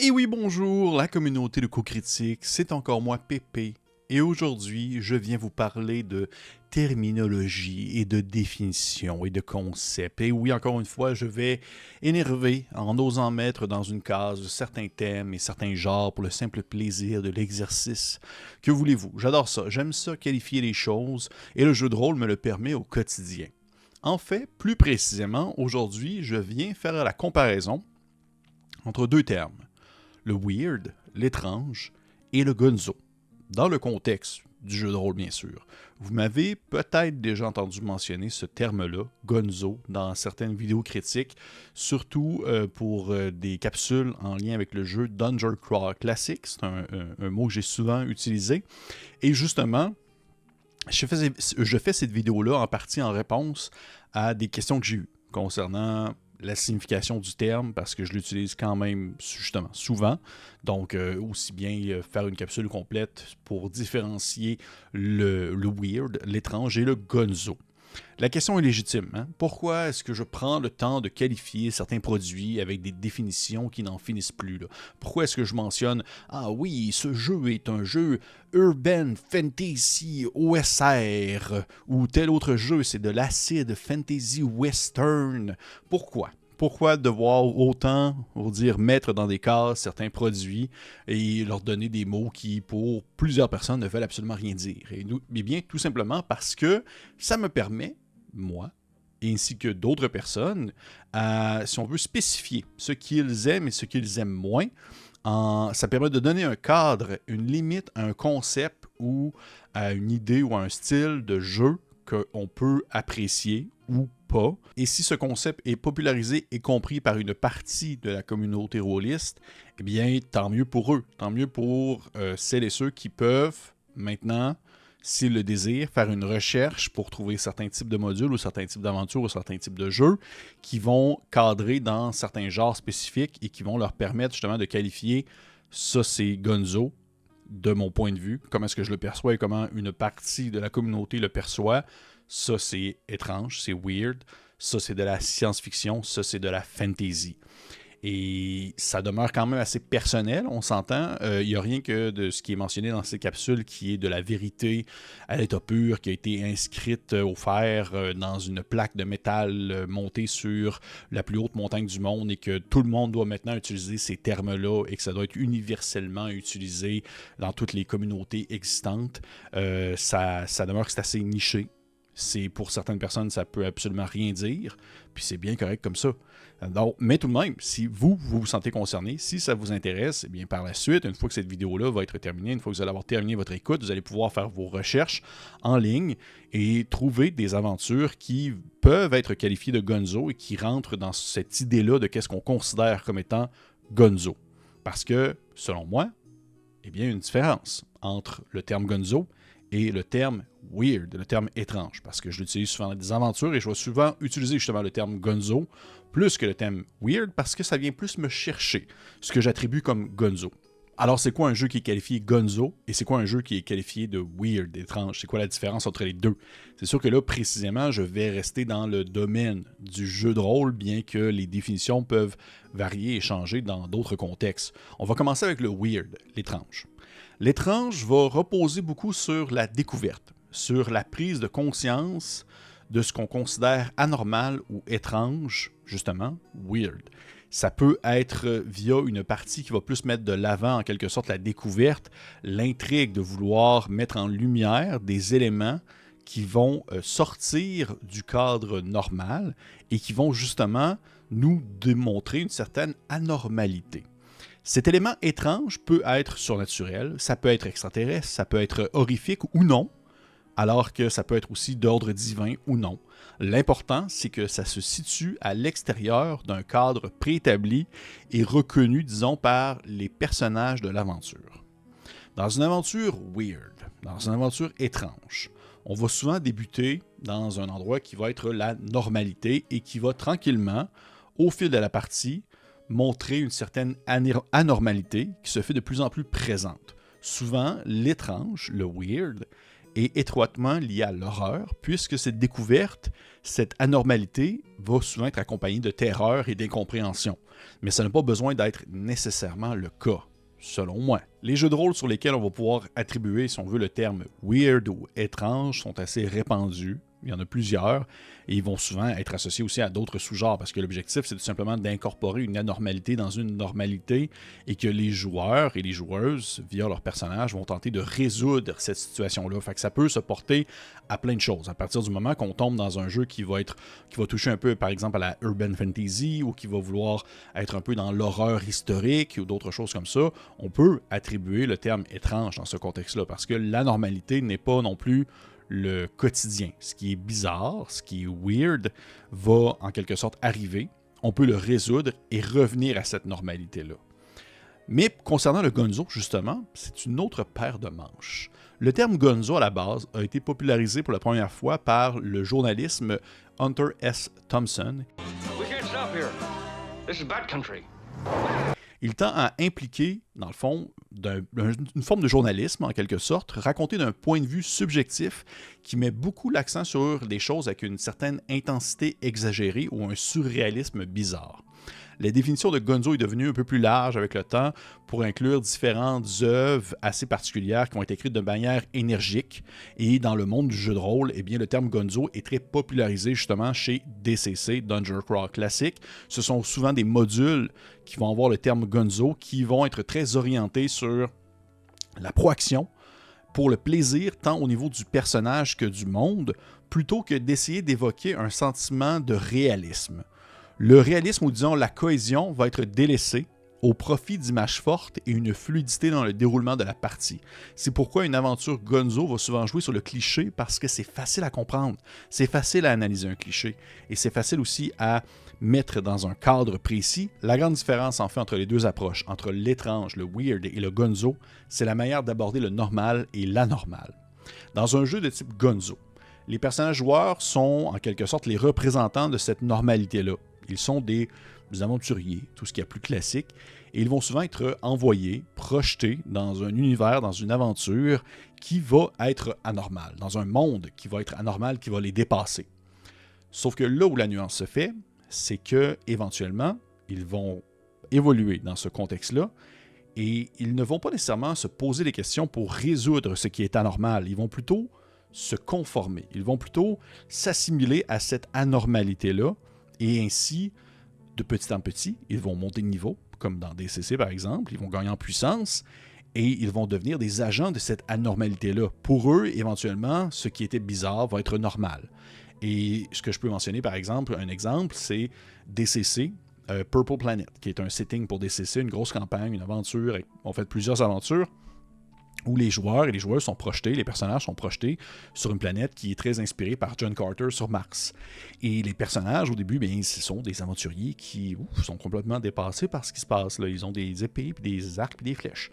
Et oui, bonjour, la communauté de Co-Critique, c'est encore moi, Pépé. Et aujourd'hui, je viens vous parler de terminologie et de définition et de concepts. Et oui, encore une fois, je vais énerver en osant mettre dans une case certains thèmes et certains genres pour le simple plaisir de l'exercice. Que voulez-vous? J'adore ça. J'aime ça, qualifier les choses, et le jeu de rôle me le permet au quotidien. En fait, plus précisément, aujourd'hui, je viens faire la comparaison entre deux termes. Le weird, l'étrange, et le gonzo. Dans le contexte du jeu de rôle, bien sûr. Vous m'avez peut-être déjà entendu mentionner ce terme-là, gonzo, dans certaines vidéos critiques, surtout pour des capsules en lien avec le jeu Dungeon Crawl Classic. C'est un mot que j'ai souvent utilisé. Et justement, je fais cette vidéo-là en partie en réponse à des questions que j'ai eues concernant la signification du terme, parce que je l'utilise quand même justement souvent. Donc, aussi bien faire une capsule complète pour différencier le weird, l'étrange et le gonzo. La question est légitime. Hein? Pourquoi est-ce que je prends le temps de qualifier certains produits avec des définitions qui n'en finissent plus? Là? Pourquoi est-ce que je mentionne « Ah oui, ce jeu est un jeu Urban Fantasy OSR » ou tel autre jeu, c'est de l'acid Fantasy Western. Pourquoi? Pourquoi devoir autant, on dire, mettre dans des cases certains produits et leur donner des mots qui, pour plusieurs personnes, ne veulent absolument rien dire? Et bien, tout simplement parce que ça me permet, moi, ainsi que d'autres personnes, à, si on veut, spécifier ce qu'ils aiment et ce qu'ils aiment moins. Ça permet de donner un cadre, une limite à un concept ou à une idée ou à un style de jeu qu'on peut apprécier ou pas. Et si ce concept est popularisé et compris par une partie de la communauté rôliste, eh bien, tant mieux pour eux. Tant mieux pour celles et ceux qui peuvent maintenant, s'ils le désirent, faire une recherche pour trouver certains types de modules ou certains types d'aventures ou certains types de jeux qui vont cadrer dans certains genres spécifiques et qui vont leur permettre justement de qualifier ça c'est gonzo, de mon point de vue, comment est-ce que je le perçois et comment une partie de la communauté le perçoit. Ça, c'est étrange, c'est weird. Ça, c'est de la science-fiction. Ça, c'est de la fantasy. Et ça demeure quand même assez personnel, on s'entend. Il n'y a rien que de ce qui est mentionné dans ces capsules qui est de la vérité à l'état pur, qui a été inscrite au fer dans une plaque de métal montée sur la plus haute montagne du monde et que tout le monde doit maintenant utiliser ces termes-là et que ça doit être universellement utilisé dans toutes les communautés existantes. Ça demeure que c'est assez niché. Pour certaines personnes, ça peut absolument rien dire, puis c'est bien correct comme ça. Donc, mais tout de même, si vous vous sentez concerné, si ça vous intéresse, eh bien par la suite, une fois que cette vidéo-là va être terminée, une fois que vous allez avoir terminé votre écoute, vous allez pouvoir faire vos recherches en ligne et trouver des aventures qui peuvent être qualifiées de gonzo et qui rentrent dans cette idée-là de qu'est-ce qu'on considère comme étant gonzo. Parce que, selon moi, eh bien, il y a une différence entre le terme gonzo et le terme weird, le terme étrange, parce que je l'utilise souvent dans des aventures et je vais souvent utiliser justement le terme gonzo plus que le terme weird parce que ça vient plus me chercher ce que j'attribue comme gonzo. Alors, c'est quoi un jeu qui est qualifié gonzo et c'est quoi un jeu qui est qualifié de weird, étrange? C'est quoi la différence entre les deux? C'est sûr que là, précisément, je vais rester dans le domaine du jeu de rôle, bien que les définitions peuvent varier et changer dans d'autres contextes. On va commencer avec le weird, l'étrange. L'étrange va reposer beaucoup sur la découverte, sur la prise de conscience de ce qu'on considère anormal ou étrange, justement, weird. Ça peut être via une partie qui va plus mettre de l'avant, en quelque sorte, la découverte, l'intrigue de vouloir mettre en lumière des éléments qui vont sortir du cadre normal et qui vont justement nous démontrer une certaine anormalité. Cet élément étrange peut être surnaturel, ça peut être extraterrestre, ça peut être horrifique ou non, alors que ça peut être aussi d'ordre divin ou non. L'important, c'est que ça se situe à l'extérieur d'un cadre préétabli et reconnu, disons, par les personnages de l'aventure. Dans une aventure weird, dans une aventure étrange, on va souvent débuter dans un endroit qui va être la normalité et qui va tranquillement, au fil de la partie, montrer une certaine anormalité qui se fait de plus en plus présente. Souvent, l'étrange, le weird, est étroitement liée à l'horreur, puisque cette découverte, cette anormalité, va souvent être accompagnée de terreur et d'incompréhension. Mais ça n'a pas besoin d'être nécessairement le cas, selon moi. Les jeux de rôle sur lesquels on va pouvoir attribuer, si on veut, le terme weird ou étrange sont assez répandus. Il y en a plusieurs, et ils vont souvent être associés aussi à d'autres sous-genres, parce que l'objectif, c'est tout simplement d'incorporer une anormalité dans une normalité, et que les joueurs et les joueuses, via leurs personnages, vont tenter de résoudre cette situation-là. Fait que ça peut se porter à plein de choses. À partir du moment qu'on tombe dans un jeu qui va toucher un peu, par exemple, à la urban fantasy, ou qui va vouloir être un peu dans l'horreur historique, ou d'autres choses comme ça, on peut attribuer le terme étrange dans ce contexte-là, parce que l'anormalité n'est pas non plus le quotidien. Ce qui est bizarre, ce qui est weird, va en quelque sorte arriver. On peut le résoudre et revenir à cette normalité-là. Mais concernant le gonzo, justement, c'est une autre paire de manches. Le terme gonzo, à la base, a été popularisé pour la première fois par le journalisme Hunter S. Thompson. We can't stop here. This is bad country. Il tend à impliquer, dans le fond, une forme de journalisme, en quelque sorte, raconté d'un point de vue subjectif qui met beaucoup l'accent sur des choses avec une certaine intensité exagérée ou un surréalisme bizarre. La définition de gonzo est devenue un peu plus large avec le temps pour inclure différentes œuvres assez particulières qui ont été écrites de manière énergique. Et dans le monde du jeu de rôle, eh bien, le terme gonzo est très popularisé justement chez DCC, Dungeon Crawl Classic. Ce sont souvent des modules qui vont avoir le terme gonzo qui vont être très orientés sur la proaction, pour le plaisir tant au niveau du personnage que du monde, plutôt que d'essayer d'évoquer un sentiment de réalisme. Le réalisme, ou disons la cohésion, va être délaissé au profit d'images fortes et une fluidité dans le déroulement de la partie. C'est pourquoi une aventure gonzo va souvent jouer sur le cliché, parce que c'est facile à comprendre, c'est facile à analyser un cliché, et c'est facile aussi à mettre dans un cadre précis. La grande différence en fait entre les deux approches, entre l'étrange, le weird et le gonzo, c'est la manière d'aborder le normal et l'anormal. Dans un jeu de type gonzo, les personnages joueurs sont en quelque sorte les représentants de cette normalité-là. Ils sont des aventuriers, tout ce qui est plus classique, et ils vont souvent être envoyés, projetés dans un univers, dans une aventure qui va être anormale, dans un monde qui va être anormal, qui va les dépasser. Sauf que là où la nuance se fait, c'est que éventuellement, ils vont évoluer dans ce contexte-là, et ils ne vont pas nécessairement se poser des questions pour résoudre ce qui est anormal. Ils vont plutôt se conformer. Ils vont plutôt s'assimiler à cette anormalité-là, et ainsi, de petit en petit, ils vont monter de niveau, comme dans DCC par exemple, ils vont gagner en puissance, et ils vont devenir des agents de cette anormalité-là. Pour eux, éventuellement, ce qui était bizarre va être normal. Et ce que je peux mentionner, par exemple, un exemple, c'est DCC, Purple Planet, qui est un setting pour DCC, une grosse campagne, une aventure, on fait plusieurs aventures, où les joueurs et les joueuses sont projetés, les personnages sont projetés sur une planète qui est très inspirée par John Carter sur Mars. Et les personnages, au début, bien, ce sont des aventuriers qui sont complètement dépassés par ce qui se passe. Là. Ils ont des épées, puis des arcs, puis des flèches.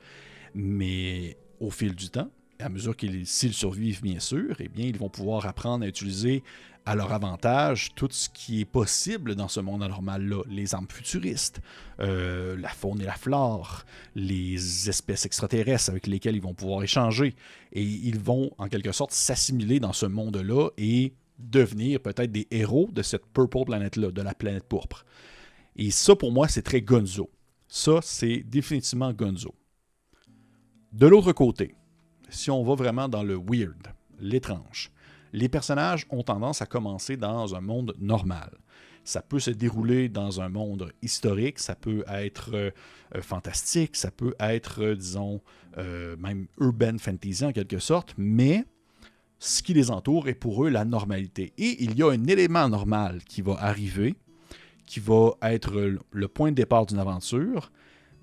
Mais au fil du temps, à mesure s'ils survivent, bien sûr, eh bien, ils vont pouvoir apprendre à utiliser à leur avantage tout ce qui est possible dans ce monde anormal-là. Les armes futuristes, la faune et la flore, les espèces extraterrestres avec lesquelles ils vont pouvoir échanger. Et ils vont, en quelque sorte, s'assimiler dans ce monde-là et devenir peut-être des héros de cette Purple Planet-là, de la planète pourpre. Et ça, pour moi, c'est très gonzo. Ça, c'est définitivement gonzo. De l'autre côté, si on va vraiment dans le weird, l'étrange, les personnages ont tendance à commencer dans un monde normal. Ça peut se dérouler dans un monde historique, ça peut être fantastique, ça peut être, disons, même urban fantasy en quelque sorte, mais ce qui les entoure est pour eux la normalité. Et il y a un élément normal qui va arriver, qui va être le point de départ d'une aventure,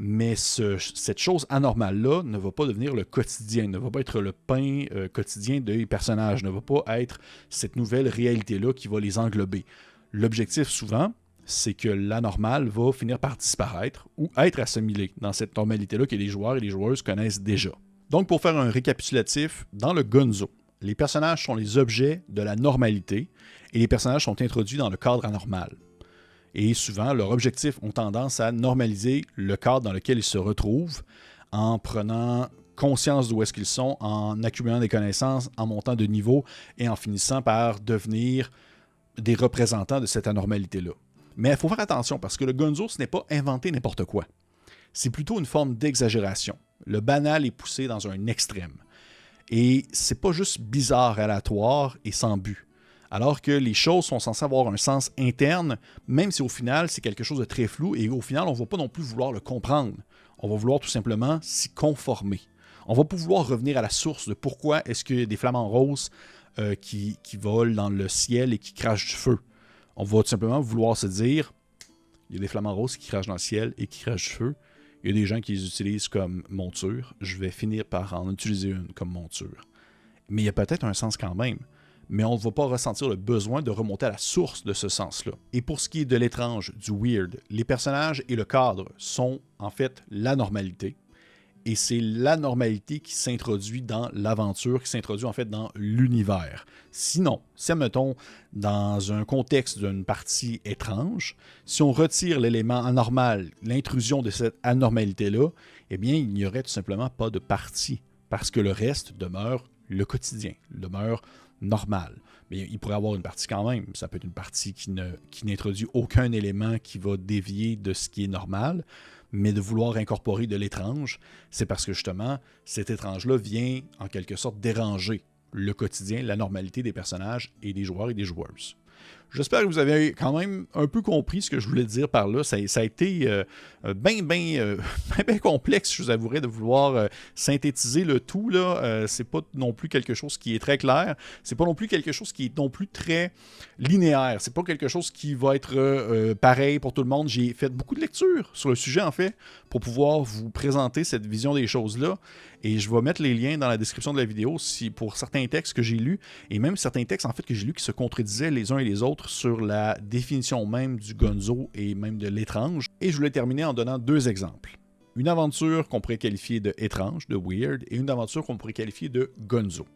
mais cette chose anormale-là ne va pas devenir le quotidien, ne va pas être le pain quotidien des personnages, ne va pas être cette nouvelle réalité-là qui va les englober. L'objectif, souvent, c'est que l'anormal va finir par disparaître ou être assimilé dans cette normalité-là que les joueurs et les joueuses connaissent déjà. Donc, pour faire un récapitulatif, dans le gonzo, les personnages sont les objets de la normalité et les personnages sont introduits dans le cadre anormal. Et souvent, leurs objectifs ont tendance à normaliser le cadre dans lequel ils se retrouvent en prenant conscience d'où est-ce qu'ils sont, en accumulant des connaissances, en montant de niveau et en finissant par devenir des représentants de cette anormalité-là. Mais il faut faire attention parce que le gonzo, ce n'est pas inventer n'importe quoi. C'est plutôt une forme d'exagération. Le banal est poussé dans un extrême. Et c'est pas juste bizarre, aléatoire et sans but. Alors que les choses sont censées avoir un sens interne, même si au final, c'est quelque chose de très flou et au final, on ne va pas non plus vouloir le comprendre. On va vouloir tout simplement s'y conformer. On va pas vouloir revenir à la source de pourquoi est-ce qu'il y a des flamants roses qui volent dans le ciel et qui crachent du feu. On va tout simplement vouloir se dire, il y a des flamants roses qui crachent dans le ciel et qui crachent du feu. Il y a des gens qui les utilisent comme monture. Je vais finir par en utiliser une comme monture. Mais il y a peut-être un sens quand même. Mais on ne va pas ressentir le besoin de remonter à la source de ce sens-là. Et pour ce qui est de l'étrange, du weird, les personnages et le cadre sont en fait l'anormalité. Et c'est l'anormalité qui s'introduit dans l'aventure, qui s'introduit en fait dans l'univers. Sinon, si mettons dans un contexte d'une partie étrange, si on retire l'élément anormal, l'intrusion de cette anormalité-là, eh bien, il n'y aurait tout simplement pas de partie, parce que le reste demeure le quotidien, demeure normal. Mais il pourrait y avoir une partie quand même. Ça peut être une partie qui n'introduit aucun élément qui va dévier de ce qui est normal, mais de vouloir incorporer de l'étrange, c'est parce que justement, cet étrange-là vient en quelque sorte déranger le quotidien, la normalité des personnages et des joueurs et des joueuses. J'espère que vous avez quand même un peu compris ce que je voulais dire par là. Ça a été bien complexe, je vous avouerai, de vouloir synthétiser le tout. C'est pas non plus quelque chose qui est très clair. C'est pas non plus quelque chose qui est non plus très linéaire. C'est pas quelque chose qui va être pareil pour tout le monde. J'ai fait beaucoup de lectures sur le sujet, en fait, pour pouvoir vous présenter cette vision des choses-là. Et je vais mettre les liens dans la description de la vidéo pour certains textes que j'ai lus, et même certains textes en fait que j'ai lus qui se contredisaient les uns et les autres sur la définition même du gonzo et même de l'étrange. Et je voulais terminer en donnant deux exemples. Une aventure qu'on pourrait qualifier de étrange, de weird, et une aventure qu'on pourrait qualifier de gonzo.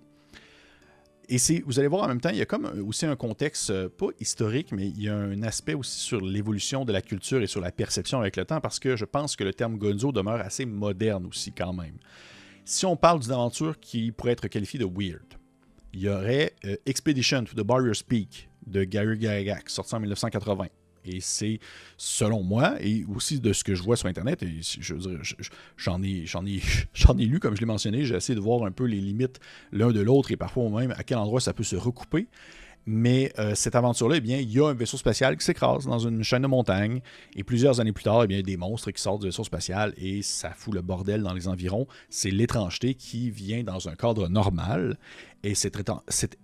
Et vous allez voir en même temps, il y a comme aussi un contexte, pas historique, mais il y a un aspect aussi sur l'évolution de la culture et sur la perception avec le temps, parce que je pense que le terme gonzo demeure assez moderne aussi quand même. Si on parle d'une aventure qui pourrait être qualifiée de weird, il y aurait Expedition to the Barrier's Peak de Gary Gygax, sorti en 1980. Et c'est, selon moi, et aussi de ce que je vois sur Internet, et j'en ai lu, comme je l'ai mentionné, j'ai essayé de voir un peu les limites l'un de l'autre et parfois même à quel endroit ça peut se recouper. Mais cette aventure-là, eh bien, il y a un vaisseau spatial qui s'écrase dans une chaîne de montagnes. Et plusieurs années plus tard, eh bien, il y a des monstres qui sortent du vaisseau spatial et ça fout le bordel dans les environs. C'est l'étrangeté qui vient dans un cadre normal. Et cette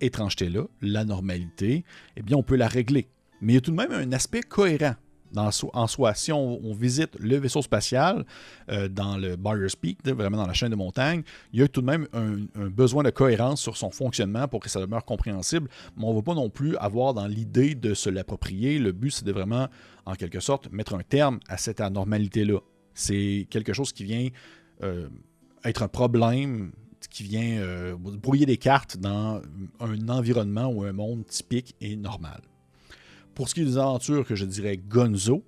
étrangeté-là, l'anormalité, eh bien, on peut la régler. Mais il y a tout de même un aspect cohérent en soi. Si on visite le vaisseau spatial dans le Barrier's Peak, vraiment dans la chaîne de montagnes, il y a tout de même un besoin de cohérence sur son fonctionnement pour que ça demeure compréhensible, mais on ne va pas non plus avoir dans l'idée de se l'approprier. Le but, c'est de vraiment, en quelque sorte, mettre un terme à cette anormalité-là. C'est quelque chose qui vient être un problème, qui vient brouiller des cartes dans un environnement ou un monde typique et normal. Pour ce qui est des aventures que je dirais gonzo,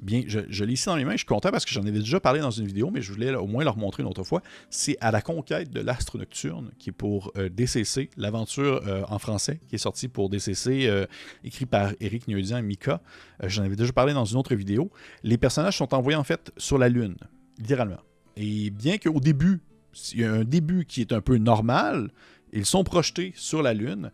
eh bien, je l'ai ici dans les mains, je suis content parce que j'en avais déjà parlé dans une vidéo, mais je voulais au moins leur montrer une autre fois. C'est À la conquête de l'astre nocturne, qui est pour DCC, l'aventure en français, qui est sortie pour DCC, écrit par Éric Nieudien et Mika. J'en avais déjà parlé dans une autre vidéo. Les personnages sont envoyés en fait sur la Lune, littéralement. Et bien qu'au début, il y a un début qui est un peu normal, ils sont projetés sur la Lune.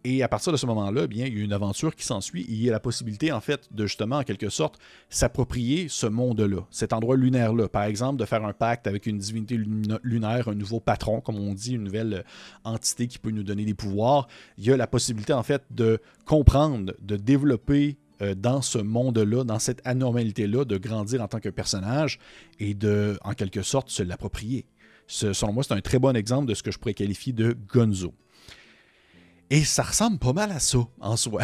Et à partir de ce moment-là, bien, il y a une aventure qui s'ensuit. Il y a la possibilité, en fait, de justement, en quelque sorte, s'approprier ce monde-là, cet endroit lunaire-là. Par exemple, de faire un pacte avec une divinité lunaire, un nouveau patron, comme on dit, une nouvelle entité qui peut nous donner des pouvoirs. Il y a la possibilité, en fait, de comprendre, de développer dans ce monde-là, dans cette anormalité-là, de grandir en tant que personnage et de, en quelque sorte, se l'approprier. Selon moi, c'est un très bon exemple de ce que je pourrais qualifier de gonzo. Et ça ressemble pas mal à ça, en soi.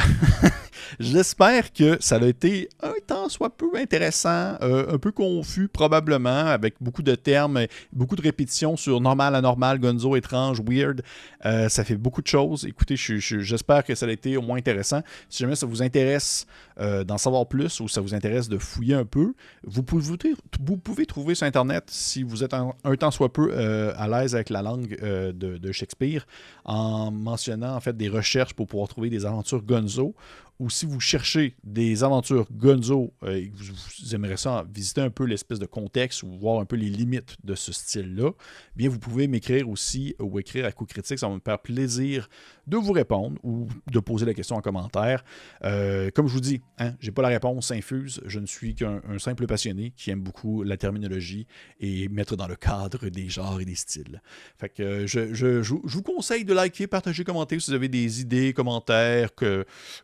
J'espère que ça a été un tant soit peu intéressant, un peu confus probablement, avec beaucoup de termes, beaucoup de répétitions sur normal, anormal, gonzo, étrange, weird. Ça fait beaucoup de choses. Écoutez, j'espère que ça a été au moins intéressant. Si jamais ça vous intéresse d'en savoir plus ou ça vous intéresse de fouiller un peu, vous pouvez trouver sur Internet, si vous êtes un tant soit peu à l'aise avec la langue de Shakespeare, en mentionnant en fait des recherches pour pouvoir trouver des aventures gonzo, ou si vous cherchez des aventures gonzo et que vous aimeriez ça visiter un peu l'espèce de contexte ou voir un peu les limites de ce style-là, bien vous pouvez m'écrire aussi ou écrire à Coup Critique. Ça va me faire plaisir de vous répondre ou de poser la question en commentaire. Comme je vous dis, j'ai pas la réponse infuse. Je ne suis qu'un simple passionné qui aime beaucoup la terminologie et mettre dans le cadre des genres et des styles. Fait que je vous conseille de liker, partager, commenter si vous avez des idées, commentaires,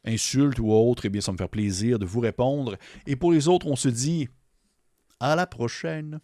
insultes ou autres, eh bien ça me fait plaisir de vous répondre. Et pour les autres, on se dit à la prochaine.